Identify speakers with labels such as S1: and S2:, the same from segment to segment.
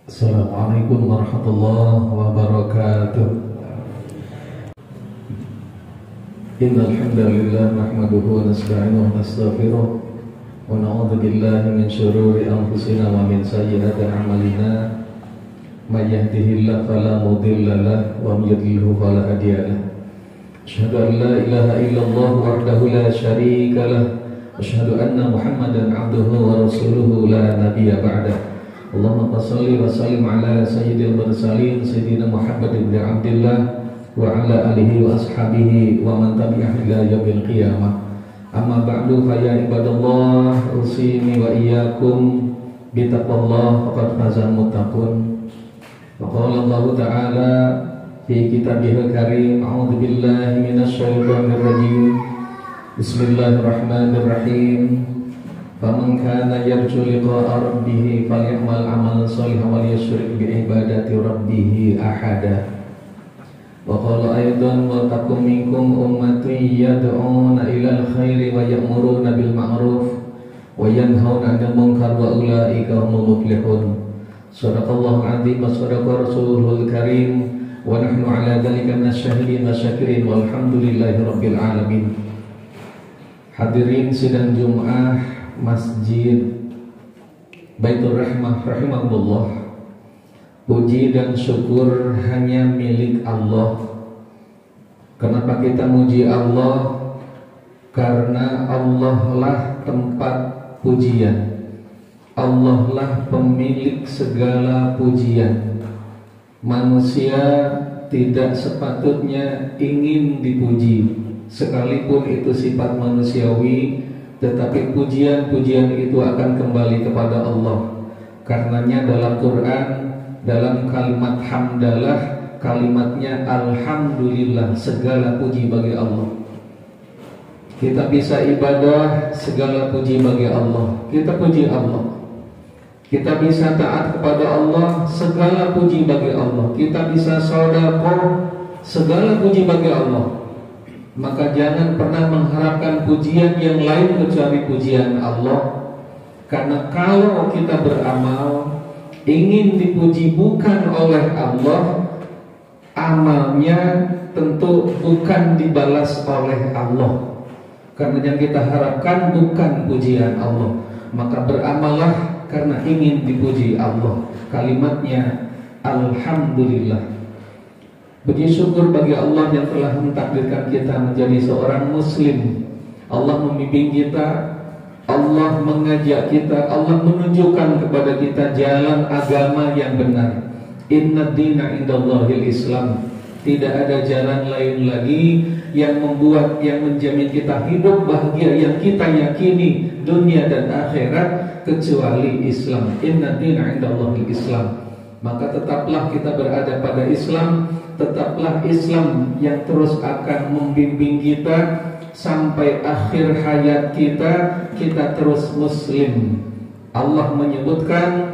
S1: Assalamualaikum warahmatullahi wabarakatuh. Innal hamdalillah nahmaduhu wa nasta'inuhu wa nastaghfiruh wa na'udzu billahi min shururi anfusina wa min sayyiati a'malina. May yahdihillahu fala mudilla lahu wa may yudlilhu fala hadiya lahu. Asyhadu an la ilaha illallah wahdahu la syarika lahu wa asyhadu anna Muhammadan 'abduhu wa rasuluhu la nabiyya ba'dahu. Allahumma shalli wa sallim ala sayyidil mursalin sayyidina Muhammad ibn Abdillah wa ala alihi wa ashabihi wa man tabi'ahu ila yaumil qiyamah. Amma ba'du, fa ya ibadallah, usini wa iyyakum bi taqwallah faqad fazal muttaqun. Wa qala Allah ta'ala fi kitabihil karim, a'udzu billahi minasy syaithanir rajim. Bismillahirrahmanirrahim. Faman kana yarju liqa'a rabbih falyamal 'amalan shalihan wa yusyrik bi ibadati rabbih ahada. Wa qala aidan wa takum minkum ummatun yad'una ilal khairi wa ya'muruna bil ma'ruf wa yanhauna 'anil munkar wa ulaika humul muflihun. Shadaqallahu 'azim wa shadaqa rasulul karim wa nahnu 'ala dzalika minasyahidin wa syakirin walhamdulillahi rabbil alamin. Hadirin sidang Jumat Masjid Baitur Rahmah rahimahullah, puji dan syukur hanya milik Allah. Kenapa kita muji Allah? Karena Allah lah tempat pujian, Allah lah pemilik segala pujian. Manusia tidak sepatutnya ingin dipuji, sekalipun itu sifat manusiawi. Tetapi pujian-pujian itu akan kembali kepada Allah. Karenanya dalam Quran, dalam kalimat hamdalah, kalimatnya alhamdulillah, segala puji bagi Allah. Kita bisa ibadah, segala puji bagi Allah. Kita puji Allah. Kita bisa taat kepada Allah, segala puji bagi Allah. Kita bisa sedekah, segala puji bagi Allah. Maka jangan pernah mengharapkan pujian yang lain kecuali pujian Allah. Karena kalau kita beramal ingin dipuji bukan oleh Allah, amalnya tentu bukan dibalas oleh Allah. Karena yang kita harapkan bukan pujian Allah. Maka beramallah karena ingin dipuji Allah. Kalimatnya alhamdulillah. Puji syukur bagi Allah yang telah mentakdirkan kita menjadi seorang muslim. Allah membimbing kita, Allah mengajak kita, Allah menunjukkan kepada kita jalan agama yang benar. Inna dina indallahil Islam. Tidak ada jalan lain lagi yang membuat, yang menjamin kita hidup bahagia, yang kita yakini dunia dan akhirat, kecuali Islam. Inna dina indallahil Islam. Maka tetaplah kita berada pada Islam, tetaplah Islam yang terus akan membimbing kita sampai akhir hayat kita, kita terus muslim. Allah menyebutkan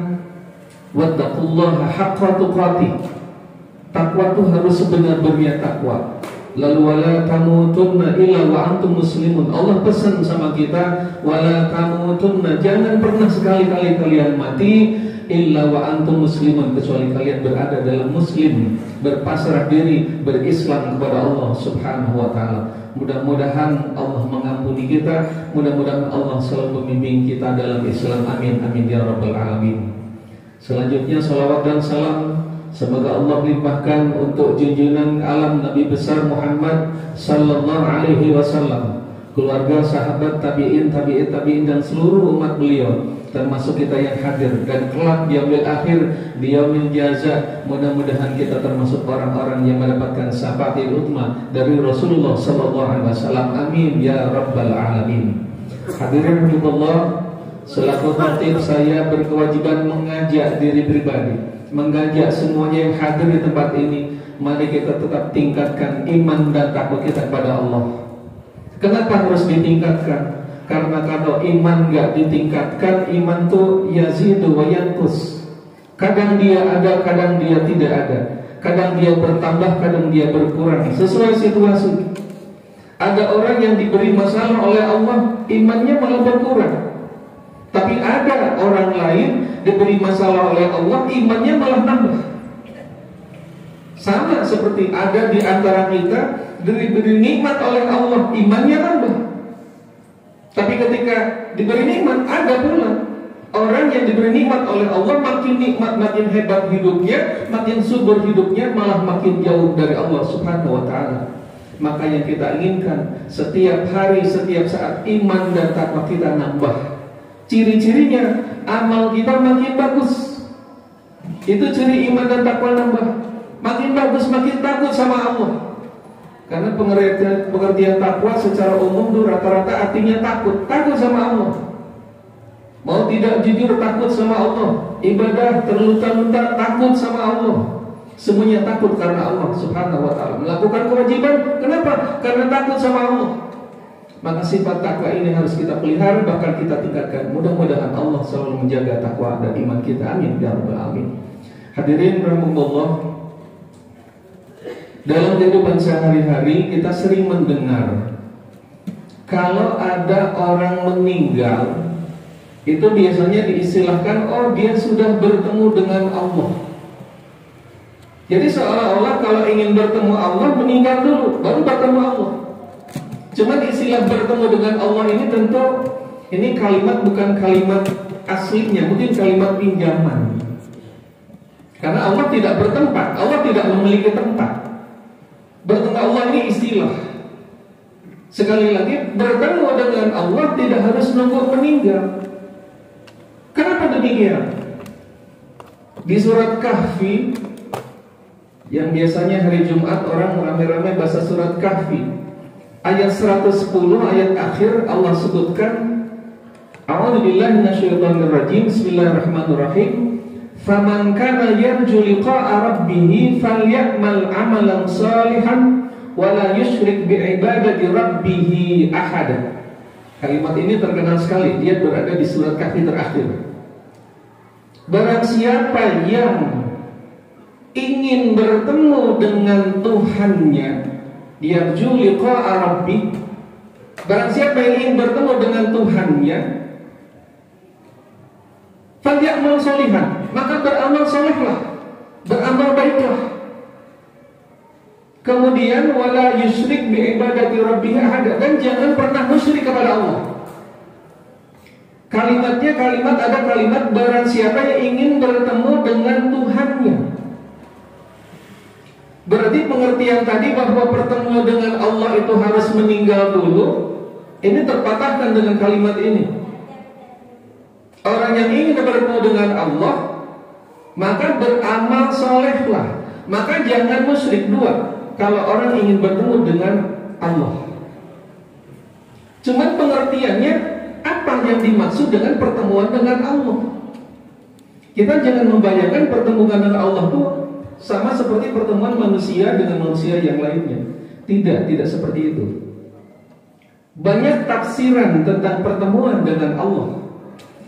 S1: wattaqullaha haqqa tuqatih. Takwa itu harus sebenar-benarnya takwa. Lalu wala tamutunna illa wa antum muslimun. Allah pesan sama kita, wala tamutunna, jangan pernah sekali-kali kalian mati illa wa antum muslimun, kecuali kalian berada dalam muslim, berpasrah diri, berislam kepada Allah Subhanahu wa taala. Mudah-mudahan Allah mengampuni kita, mudah-mudahan Allah selalu membimbing kita dalam Islam. Amin amin ya rabbal alamin. Selanjutnya salawat dan salam semoga Allah limpahkan untuk junjungan alam Nabi besar Muhammad sallallahu alaihi wasallam, keluarga, sahabat, tabi'in, tabi'in dan seluruh umat beliau, termasuk kita yang hadir, dan kelak di yaumil akhir, di yaumil jaza. Mudah-mudahan kita termasuk orang-orang yang mendapatkan syafaatul uzma dari Rasulullah sallallahu alaihi wasallam. Amin ya rabbal alamin. Hadirin rahimakumullah, selaku khatib saya berkewajiban mengajak diri pribadi, mengajak semuanya yang hadir di tempat ini. Mari kita tetap tingkatkan iman dan takwa kita kepada Allah. Kenapa harus ditingkatkan? Karena kalau iman gak ditingkatkan, iman tuh yazidu wa yanqus. Kadang dia ada, kadang dia tidak ada. Kadang dia bertambah, kadang dia berkurang, sesuai situasi. Ada orang yang diberi masalah oleh Allah, imannya malah berkurang. Tapi ada orang lain diberi masalah oleh Allah, imannya malah nambah. Sama seperti ada di antara kita diberi nikmat oleh Allah, imannya nambah. Tapi ketika diberi nikmat, ada pula orang yang diberi nikmat oleh Allah, makin nikmat, makin hebat hidupnya, makin subur hidupnya, malah makin jauh dari Allah Subhanahu wa ta'ala. Maka yang kita inginkan setiap hari, setiap saat, iman dan takwa kita nambah. Ciri-cirinya amal kita makin bagus. Itu ciri iman dan takwa nambah. Makin bagus, makin takut sama Allah. Karena pengertian takwa secara umum itu rata-rata artinya takut sama Allah. Mau tidak jujur takut sama Allah, ibadah terlunta-lunta takut sama Allah. Semuanya takut karena Allah Subhanahu wa ta'ala. Melakukan kewajiban, kenapa? Karena takut sama Allah. Maka sifat takwa ini harus kita pelihara, bahkan kita tingkatkan. Mudah-mudahan Allah selalu menjaga takwa dan iman kita. Amin ya rabbal alamin. Hadirin rahimakumullah. Dalam kehidupan sehari-hari kita sering mendengar kalau ada orang meninggal, itu biasanya diistilahkan, oh dia sudah bertemu dengan Allah. Jadi seolah-olah kalau ingin bertemu Allah, meninggal dulu, baru bertemu Allah. Cuma istilah bertemu dengan Allah ini tentu ini kalimat bukan kalimat aslinya, mungkin kalimat pinjaman. Karena Allah tidak bertempat, Allah tidak memiliki tempat. Bertemu Allah ini istilah. Sekali lagi, bertemu dengan Allah tidak harus nunggu meninggal. Kenapa demikian? Di surat Kahfi, yang biasanya hari Jumat orang ramai-ramai baca surat Kahfi, ayat 110, ayat akhir Allah sebutkan, A'udzubillahi minasyaitonirrajim, Bismillahirrahmanirrahim. Faman kana yarju liqa'a rabbih falyamal 'amalan shalihan wa la yusyrik bi'ibadati rabbih ahada. Kalimat ini terkenal sekali, dia berada di surat Kahfi terakhir. Barang siapa yang ingin bertemu dengan Tuhannya, yarju liqa'a rabbih, barang siapa yang ingin bertemu dengan Tuhannya, falyamal shalihan, maka beramal solehlah, beramal baiklah. Kemudian wala yusyrik bi ibadati rabbih ahada, dan jangan pernah musyrik kepada Allah. Kalimatnya ada kalimat barang siapa yang ingin bertemu dengan Tuhannya. Berarti pengertian tadi bahwa bertemu dengan Allah itu harus meninggal dulu, ini terpatahkan dengan kalimat ini. Orang yang ingin bertemu dengan Allah, maka beramal solehlah, maka jangan musyrik. Dua, kalau orang ingin bertemu dengan Allah. Cuman pengertiannya apa yang dimaksud dengan pertemuan dengan Allah? Kita jangan membayangkan pertemuan dengan Allah itu sama seperti pertemuan manusia dengan manusia yang lainnya. Tidak seperti itu. Banyak tafsiran tentang pertemuan dengan Allah.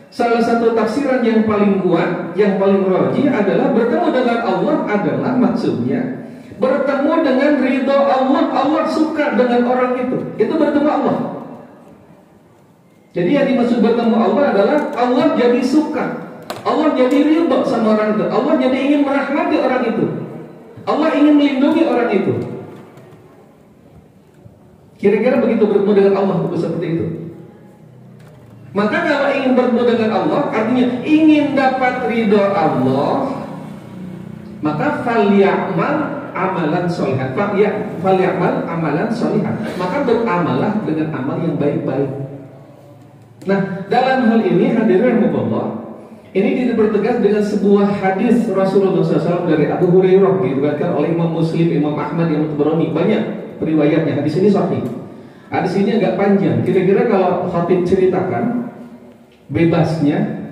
S1: Salah satu tafsiran yang paling kuat, yang paling rajih adalah bertemu dengan Allah adalah maksudnya bertemu dengan ridho Allah. Allah suka dengan orang itu bertemu Allah. Jadi yang dimaksud bertemu Allah adalah Allah jadi suka, Allah jadi ridho sama orang itu, Allah jadi ingin merahmati orang itu, Allah ingin melindungi orang itu. Kira-kira begitu bertemu dengan Allah itu seperti itu. Maka kalau ingin bertemu dengan Allah, artinya ingin dapat ridho Allah, maka falyamal amalan sholihan. Falyamal amalan sholihan. Maka beramalah dengan amal yang baik-baik. Nah, dalam hal ini hadirin rahimakumullah, ini dipertegas dengan sebuah hadis Rasulullah SAW dari Abu Hurairah, diriwayatkan oleh Imam Muslim, Imam Ahmad, Imam Tabrani, banyak periwayatnya. Hadis ini sahih. Hadis ini agak panjang. Kira-kira kalau khatib ceritakan bebasnya,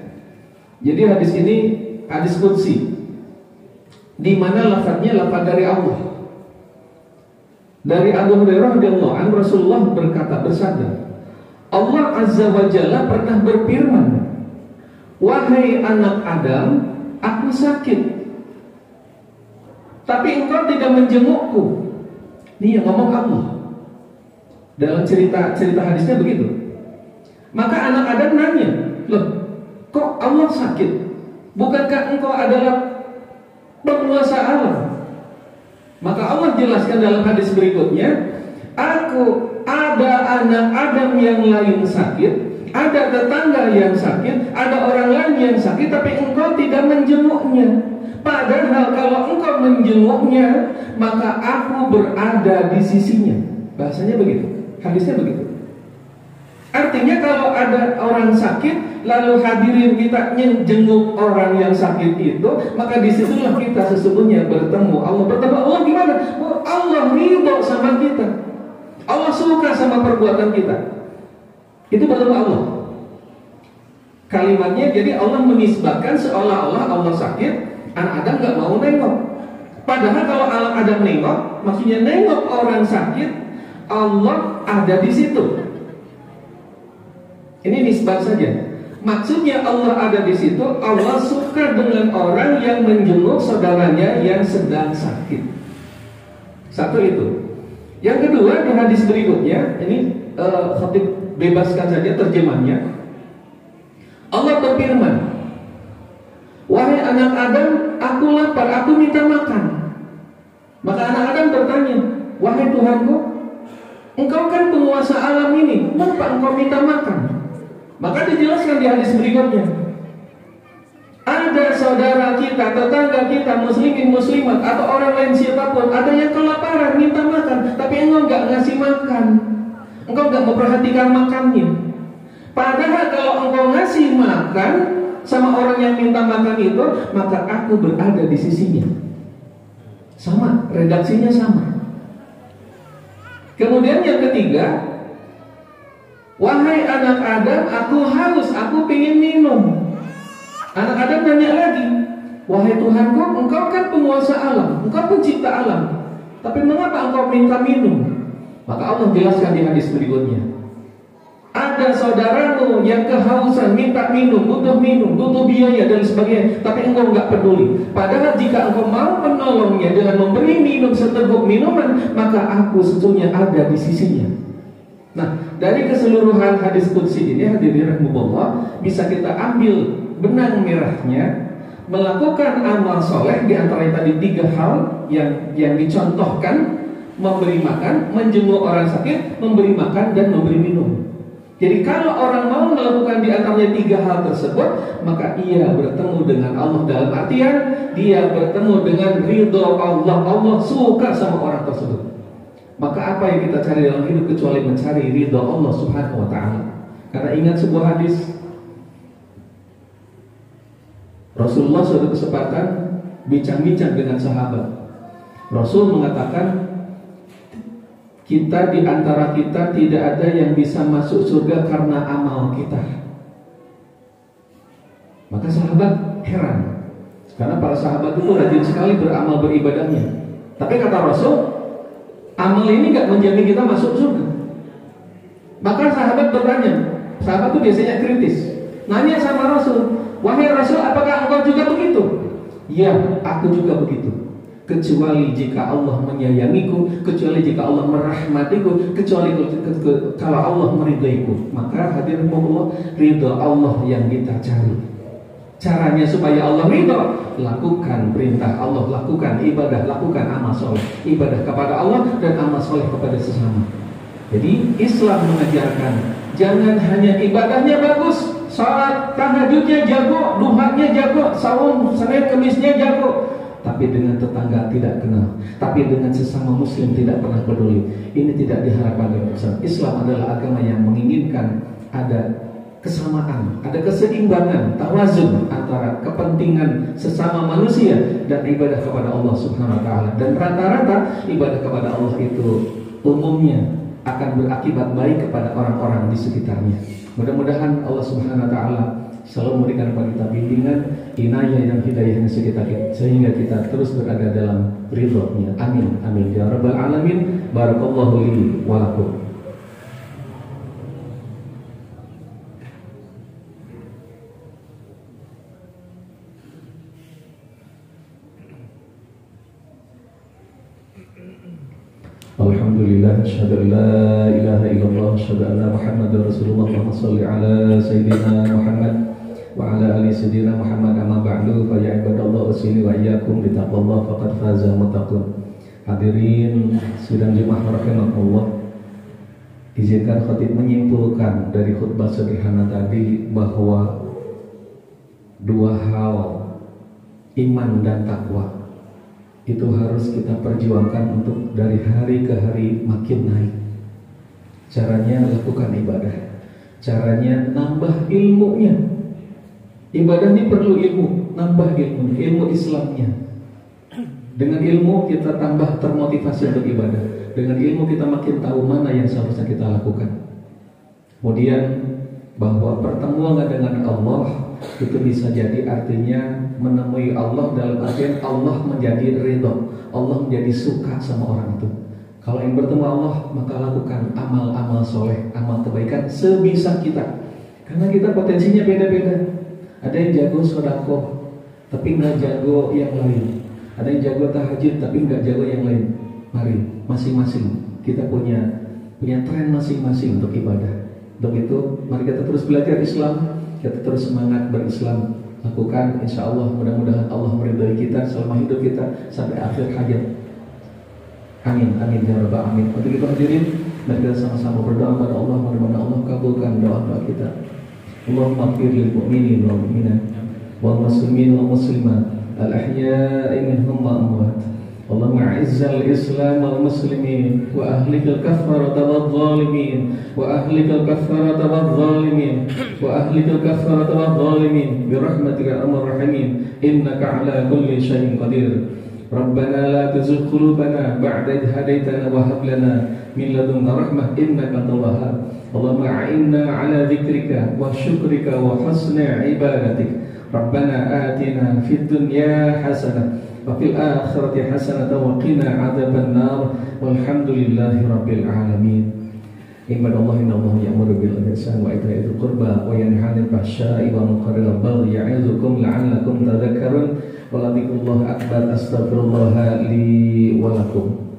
S1: jadi hadis ini hadis qudsi, di mana lafadznya lafaz dari Allah. Dari Abu Hurairah radhiyallahu anhu, Rasulullah bersabda, Allah Azza wa Jalla pernah berfirman, wahai anak Adam, aku sakit, tapi engkau tidak menjengukku. Ini yang ngomong Allah. Dalam cerita hadisnya begitu. Maka anak Adam nanya, loh, Kok Allah sakit? Bukankah engkau adalah penguasa alam? Maka Allah jelaskan dalam hadis berikutnya, aku ada anak Adam yang lain sakit, ada tetangga yang sakit, ada orang lain yang sakit, tapi engkau tidak menjenguknya. Padahal kalau engkau menjenguknya, maka aku berada di sisinya. Bahasanya begitu, hadisnya begitu. Artinya kalau ada orang sakit, lalu hadirin kita jenguk orang yang sakit itu, maka disitulah kita sesungguhnya bertemu Allah. Bertemu Allah gimana? Oh, Allah ridho sama kita, Allah suka sama perbuatan kita. Itu bertemu Allah. Kalimatnya jadi Allah menisbahkan seolah-olah Allah sakit, anak Adam gak mau nengok. Padahal kalau anak Adam nengok, maksudnya nengok orang sakit, Allah ada di situ. Ini nisbah saja. Maksudnya Allah ada di situ, Allah suka dengan orang yang menjenguk saudaranya yang sedang sakit. Satu itu. Yang kedua, di hadis berikutnya, ini khatib bebaskan saja terjemahnya. Allah berfirman, wahai anak Adam, aku lapar, aku minta makan. Maka anak Adam bertanya, wahai Tuhanku, engkau kan penguasa alam ini, mengapa engkau minta makan? Maka dijelaskan di hadis berikutnya, ada saudara kita, tetangga kita, muslimin muslimat atau orang lain siapapun, ada yang kelaparan minta makan, tapi engkau nggak ngasih makan, engkau nggak memperhatikan makannya. Padahal kalau engkau ngasih makan sama orang yang minta makan itu, maka aku berada di sisinya. Sama, redaksinya sama. Kemudian yang ketiga, wahai anak Adam, aku haus, aku ingin minum. Anak Adam nanya lagi, wahai Tuhanku, engkau kan penguasa alam, engkau pencipta alam, tapi mengapa engkau minta minum? Maka Allah jelaskan di hadis berikutnya, ada saudaramu yang kehausan, minta minum, butuh biaya dan sebagainya, tapi engkau nggak peduli. Padahal jika engkau mau menolongnya dengan memberi minum seteguk minuman, maka aku sesungguhnya ada di sisinya. Nah, dari keseluruhan hadis qudsi ini, hadirin rahimahullah, bisa kita ambil benang merahnya, melakukan amal soleh di antara tadi 3 hal yang dicontohkan: memberi makan, menjenguk orang sakit, memberi makan, dan memberi minum. Jadi kalau orang mau melakukan di antaranya 3 hal tersebut, maka ia bertemu dengan Allah, dalam artian dia bertemu dengan ridho Allah. Allah suka sama orang tersebut. Maka apa yang kita cari dalam hidup kecuali mencari ridho Allah subhanahu wa ta'ala. Karena ingat sebuah hadis, Rasulullah suatu kesempatan bincang-bincang dengan sahabat. Rasul mengatakan, kita di antara kita tidak ada yang bisa masuk surga karena amal kita. Maka sahabat heran, karena para sahabat itu rajin sekali beramal beribadahnya. Tapi kata Rasul, amal ini gak menjamin kita masuk surga. Maka sahabat bertanya, sahabat itu biasanya kritis, nanya sama Rasul, wahai Rasul, apakah engkau juga begitu? Ya, aku juga begitu. Kecuali jika Allah menyayangiku, kecuali jika Allah merahmatiku, kecuali kalau Allah meridaiku. Maka hadirin Allah, ridha Allah yang kita cari. Caranya supaya Allah ridha, lakukan perintah Allah, lakukan ibadah, lakukan amal soleh, ibadah kepada Allah dan amal soleh kepada sesama. Jadi Islam mengajarkan, jangan hanya ibadahnya bagus, salat tahajudnya jago, duhanya jago, saum Senin Kemisnya jago, tapi dengan tetangga tidak kenal, tapi dengan sesama muslim tidak pernah peduli. Ini tidak diharapkan dalam Islam. Islam adalah agama yang menginginkan ada kesamaan, ada keseimbangan, tawazun antara kepentingan sesama manusia dan ibadah kepada Allah subhanahu wa ta'ala. Dan rata-rata ibadah kepada Allah itu umumnya akan berakibat baik kepada orang-orang di sekitarnya. Mudah-mudahan Allah subhanahu wa ta'ala selalu memberikan kepada kita bimbingan, inayah dan hidayahnya sehingga kita terus berada dalam ridhonya. Amin, amin ya rabbal alamin. Barakallahu li wa lakum. Alhamdulillah, asyhadu an la ilaha illallah, asyhadu anna Muhammadar Rasulullah. Allahumma shalli ala sayyidina Muhammad wa ala ali sayyidina Muhammad amma ba'du fa ya ibadallah usini wa iyyakum bi taqwallah faqad faza muttaqun. Hadirin sidang Jumat rahimakumullah. Izinkan khatib menyimpulkan dari khutbah sederhana tadi bahwa dua hal, iman dan takwa, itu harus kita perjuangkan untuk dari hari ke hari makin naik. Caranya lakukan ibadah, caranya nambah ilmunya. Ibadah ini perlu ilmu, nambah ilmu Islamnya. Dengan ilmu kita tambah termotivasi untuk ibadah. Dengan ilmu kita makin tahu mana yang seharusnya kita lakukan. Kemudian bahwa pertemuan dengan Allah itu bisa jadi artinya menemui Allah dalam artian Allah menjadi ridho, Allah menjadi suka sama orang itu. Kalau yang bertemu Allah maka lakukan amal-amal soleh, amal kebaikan sebisa kita. Karena kita potensinya beda-beda. Ada yang jago sedekah tapi nggak jago yang lain. Ada yang jago tahajud tapi nggak jago yang lain. Mari masing-masing kita punya tren masing-masing untuk ibadah. Untuk itu mari kita terus belajar Islam, kita terus semangat berislam. Lakukan, insya Allah mudah-mudahan Allah meridhai kita selama hidup kita sampai akhir hayat. Amin, amin ya rabbal alamin. Untuk itu hadirin, mari kita sama-sama berdoa kepada Allah, mudah-mudahan Allah kabulkan doa-doa kita. Allahumma ighfir lil mu'minin wal mu'minat wal muslimin wal muslimat al ahya'i minhum wal amwat. Allahumma izzal islam wal muslimin wa ahlikal kafarata wal zalimin wa ahlikal kafarata wal zalimin wa ahlikal kafarata wal zalimin bi rahmatika arhamar rahimin innaka ala kulli syai'in qadir. Rabbana la tuzigh qulubana ba'da idh hadaytana wa hab lana min ladunka rahmah innaka antal wahhab. Allahumma a'inna ala dzikrika wa syukrika wa husni ibadatik. Rabbana atina fid dunya hasanah wa fil akhirati hasanah wa qina adzaban nar walhamdulillahi rabbil alamin. Ibadallah innallaha ya'muru bil ihsani wa ita'i dzil qurba wa yanha 'anil fahsya'i wal munkari wal baghi ya'izukum la'allakum tadhakkarun. Wa la dzikrullahi akbar. Astaghfirullah li wa lakum.